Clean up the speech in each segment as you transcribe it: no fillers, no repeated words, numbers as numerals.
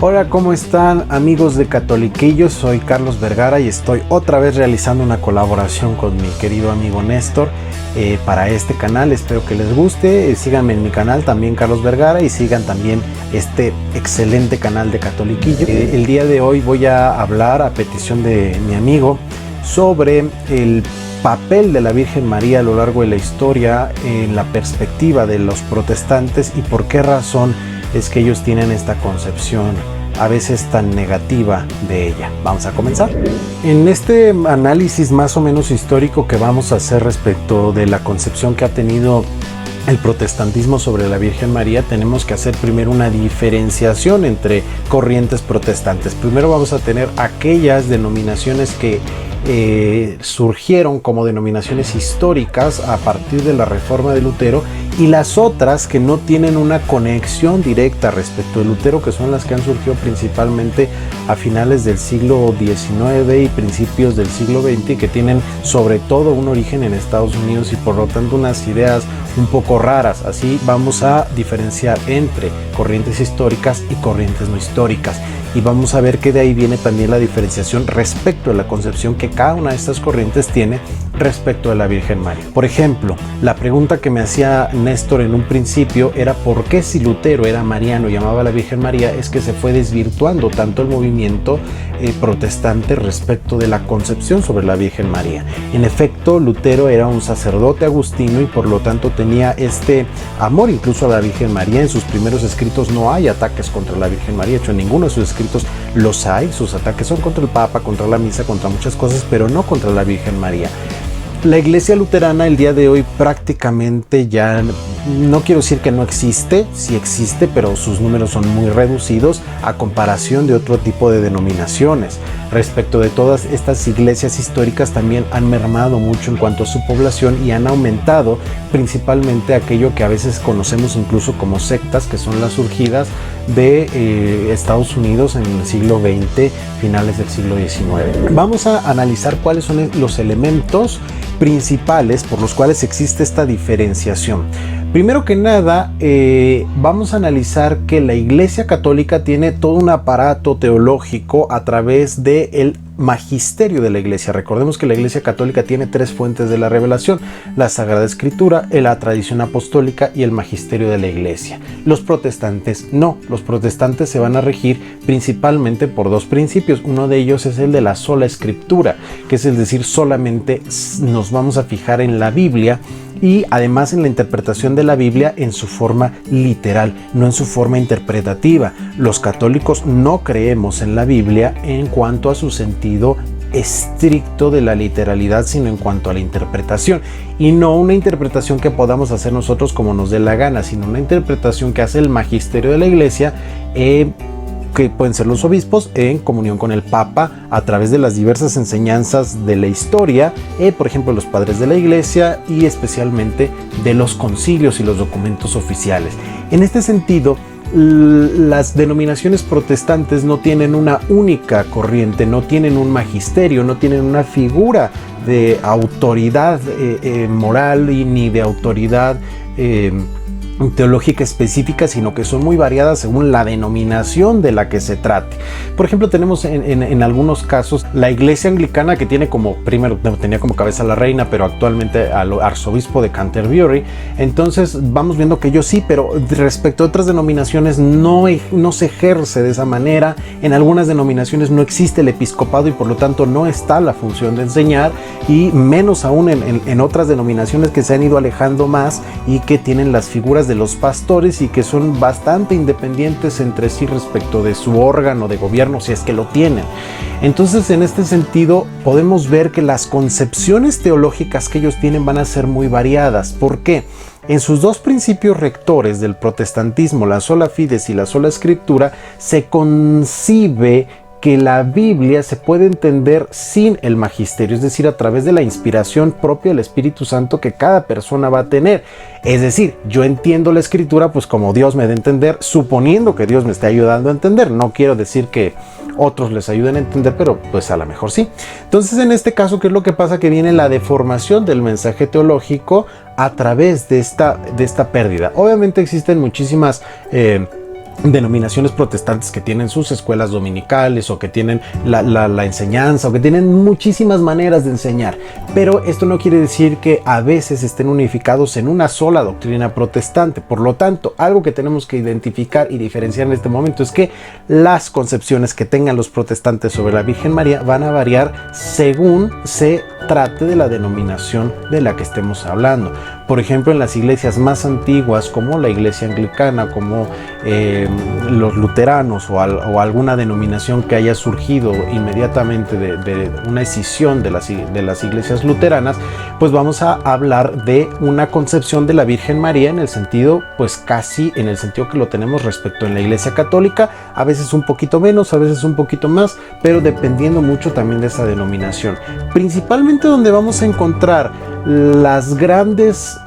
Hola, ¿cómo están amigos de Catoliquillos? Soy Carlos Vergara y estoy otra vez realizando una colaboración con mi querido amigo Néstor para este canal. Espero que les guste. Síganme en mi canal también, Carlos Vergara, y sigan también este excelente canal de Catoliquillos. El día de hoy voy a hablar, a petición de mi amigo, sobre el papel de la Virgen María a lo largo de la historia en la perspectiva de los protestantes y por qué razón es que ellos tienen esta concepción a veces tan negativa de ella. Vamos a comenzar. En este análisis más o menos histórico que vamos a hacer respecto de la concepción que ha tenido el protestantismo sobre la Virgen María, tenemos que hacer primero una diferenciación entre corrientes protestantes. Primero vamos a tener aquellas denominaciones que surgieron como denominaciones históricas a partir de la reforma de Lutero, y las otras que no tienen una conexión directa respecto de Lutero, que son las que han surgido principalmente a finales del siglo XIX y principios del siglo XX, y que tienen sobre todo un origen en Estados Unidos y por lo tanto unas ideas un poco raras. Así vamos a diferenciar entre corrientes históricas y corrientes no históricas, y vamos a ver que de ahí viene también la diferenciación respecto de la concepción que cada una de estas corrientes tiene respecto de la Virgen María. Por ejemplo, la pregunta que me hacía Néstor en un principio era por qué, si Lutero era mariano y amaba a la Virgen María, es que se fue desvirtuando tanto el movimiento protestante respecto de la concepción sobre la Virgen María. En efecto, Lutero era un sacerdote agustino y por lo tanto tenía este amor incluso a la Virgen María. En sus primeros escritos no hay ataques contra la Virgen María, de hecho en ninguno de sus escritos los hay. Sus ataques son contra el Papa, contra la misa, contra muchas cosas, pero no contra la Virgen María. La iglesia luterana el día de hoy prácticamente ya, no quiero decir que no existe, sí existe, pero sus números son muy reducidos a comparación de otro tipo de denominaciones. Respecto de todas estas iglesias históricas, también han mermado mucho en cuanto a su población y han aumentado principalmente aquello que a veces conocemos incluso como sectas, que son las surgidas de Estados Unidos en el siglo XX, finales del siglo XIX. Vamos a analizar cuáles son los elementos principales por los cuales existe esta diferenciación. Primero que nada, vamos a analizar que la Iglesia Católica tiene todo un aparato teológico a través del magisterio de la Iglesia. Recordemos que la Iglesia Católica tiene tres fuentes de la revelación: la Sagrada Escritura, la tradición apostólica y el magisterio de la Iglesia. Los protestantes no. Los protestantes se van a regir principalmente por dos principios. Uno de ellos es el de la sola Escritura, que es decir, solamente nos vamos a fijar en la Biblia, y además en la interpretación de la Biblia en su forma literal, no en su forma interpretativa. Los católicos no creemos en la Biblia en cuanto a su sentido estricto de la literalidad, sino en cuanto a la interpretación, y no una interpretación que podamos hacer nosotros como nos dé la gana, sino una interpretación que hace el magisterio de la Iglesia, que pueden ser los obispos en comunión con el Papa a través de las diversas enseñanzas de la historia, por ejemplo los padres de la Iglesia, y especialmente de los concilios y los documentos oficiales. En este sentido, las denominaciones protestantes no tienen una única corriente, no tienen un magisterio, no tienen una figura de autoridad moral ni de autoridad teológica específica, sino que son muy variadas según la denominación de la que se trate. Por ejemplo, tenemos en algunos casos la Iglesia Anglicana, que tiene como, primero tenía como cabeza a la reina, pero actualmente al arzobispo de Canterbury. Entonces vamos viendo que ellos sí, pero respecto a otras denominaciones no se ejerce de esa manera. En algunas denominaciones no existe el episcopado y por lo tanto no está la función de enseñar, y menos aún en otras denominaciones que se han ido alejando más y que tienen las figuras de los pastores y que son bastante independientes entre sí respecto de su órgano de gobierno, si es que lo tienen. Entonces, en este sentido, podemos ver que las concepciones teológicas que ellos tienen van a ser muy variadas. ¿Por qué? En sus dos principios rectores del protestantismo, la sola fides y la sola escritura, se concibe que la Biblia se puede entender sin el magisterio, es decir, a través de la inspiración propia del Espíritu Santo que cada persona va a tener. Es decir, yo entiendo la Escritura pues como Dios me dé a entender, suponiendo que Dios me esté ayudando a entender. No quiero decir que otros les ayuden a entender, pero pues a lo mejor sí. Entonces, en este caso, ¿qué es lo que pasa? Que viene la deformación del mensaje teológico a través de esta pérdida. Obviamente existen muchísimas denominaciones protestantes que tienen sus escuelas dominicales o que tienen la enseñanza o que tienen muchísimas maneras de enseñar, pero esto no quiere decir que a veces estén unificados en una sola doctrina protestante. Por lo tanto, algo que tenemos que identificar y diferenciar en este momento es que las concepciones que tengan los protestantes sobre la Virgen María van a variar según se trate de la denominación de la que estemos hablando. Por ejemplo, en las iglesias más antiguas, como la iglesia anglicana, como los luteranos o alguna denominación que haya surgido inmediatamente de una escisión de las iglesias luteranas, pues vamos a hablar de una concepción de la Virgen María en el sentido, pues casi en el sentido que lo tenemos respecto en la iglesia católica, a veces un poquito menos, a veces un poquito más, pero dependiendo mucho también de esa denominación. Principalmente donde vamos a encontrar los grandes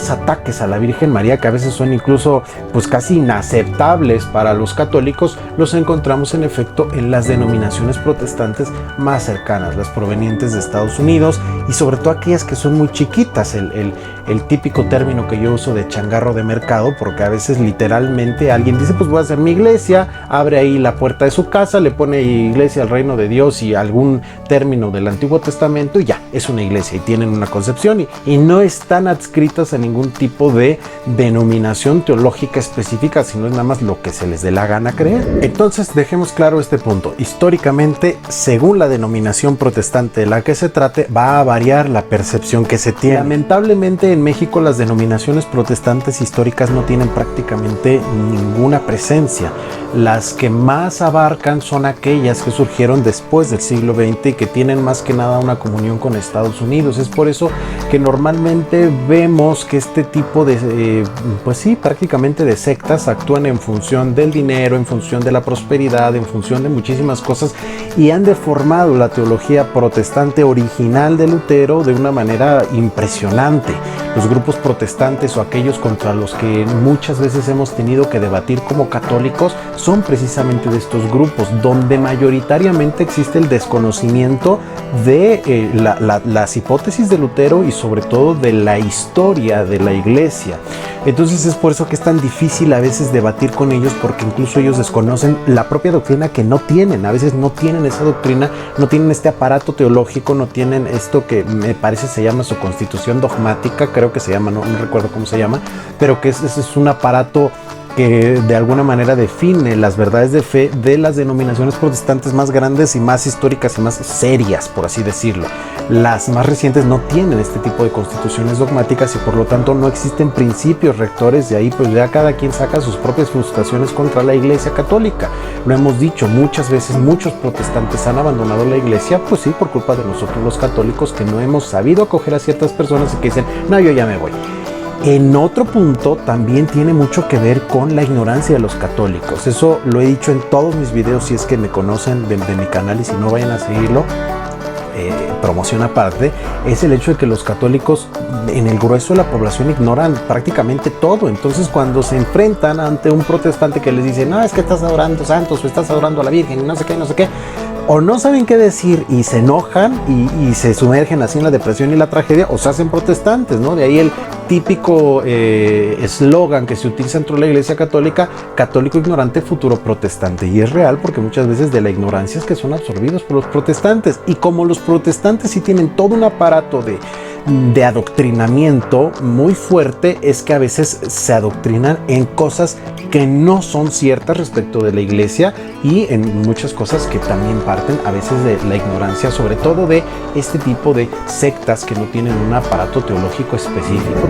ataques a la Virgen María, que a veces son incluso pues casi inaceptables para los católicos, los encontramos en efecto en las denominaciones protestantes más cercanas, las provenientes de Estados Unidos, y sobre todo aquellas que son muy chiquitas. El típico término que yo uso de changarro de mercado, porque a veces literalmente alguien dice, pues voy a hacer mi iglesia, abre ahí la puerta de su casa, le pone iglesia al reino de Dios y algún término del Antiguo Testamento y ya, es una iglesia y tienen una concepción y no están adscritas a ningún tipo de denominación teológica específica, sino es nada más lo que se les dé la gana creer. Entonces dejemos claro este punto. Históricamente, según la denominación protestante de la que se trate, va a variar la percepción que se tiene. Lamentablemente en México las denominaciones protestantes históricas no tienen prácticamente ninguna presencia. Las que más abarcan son aquellas que surgieron después del siglo XX y que tienen más que nada una comunión con Estados Unidos. Es por eso que normalmente vemos que este tipo de, pues sí, prácticamente de sectas actúan en función del dinero, en función de la prosperidad, en función de muchísimas cosas, y han deformado la teología protestante original de Lutero de una manera impresionante. Los grupos protestantes o aquellos contra los que muchas veces hemos tenido que debatir como católicos son precisamente de estos grupos, donde mayoritariamente existe el desconocimiento de las hipótesis de Lutero y sobre todo de la historia de la iglesia. Entonces es por eso que es tan difícil a veces debatir con ellos, porque incluso ellos desconocen la propia doctrina que no tienen. A veces no tienen esa doctrina, no tienen este aparato teológico, no tienen esto que me parece se llama su constitución dogmática, creo que se llama, no recuerdo cómo se llama, pero que ese es un aparato que de alguna manera define las verdades de fe de las denominaciones protestantes más grandes y más históricas y más serias, por así decirlo. Las más recientes no tienen este tipo de constituciones dogmáticas y por lo tanto no existen principios rectores, de ahí pues ya cada quien saca sus propias frustraciones contra la iglesia católica. Lo hemos dicho muchas veces, muchos protestantes han abandonado la iglesia, pues sí, por culpa de nosotros los católicos, que no hemos sabido acoger a ciertas personas y que dicen, no, yo ya me voy. En otro punto también tiene mucho que ver con la ignorancia de los católicos. Eso lo he dicho en todos mis videos, si es que me conocen de mi canal, y si no, vayan a seguirlo, promoción aparte. Es el hecho de que los católicos en el grueso de la población ignoran prácticamente todo. Entonces cuando se enfrentan ante un protestante que les dice, no, es que estás adorando santos o estás adorando a la Virgen y no sé qué, o no saben qué decir y se enojan y se sumergen así en la depresión y la tragedia, o se hacen protestantes, ¿no? De ahí el típico eslogan que se utiliza dentro de la iglesia católica: católico ignorante, futuro protestante. Y es real, porque muchas veces de la ignorancia es que son absorbidos por los protestantes. Y como los protestantes sí tienen todo un aparato de adoctrinamiento muy fuerte, es que a veces se adoctrinan en cosas que no son ciertas respecto de la iglesia, y en muchas cosas que también parten a veces de la ignorancia, sobre todo de este tipo de sectas que no tienen un aparato teológico específico.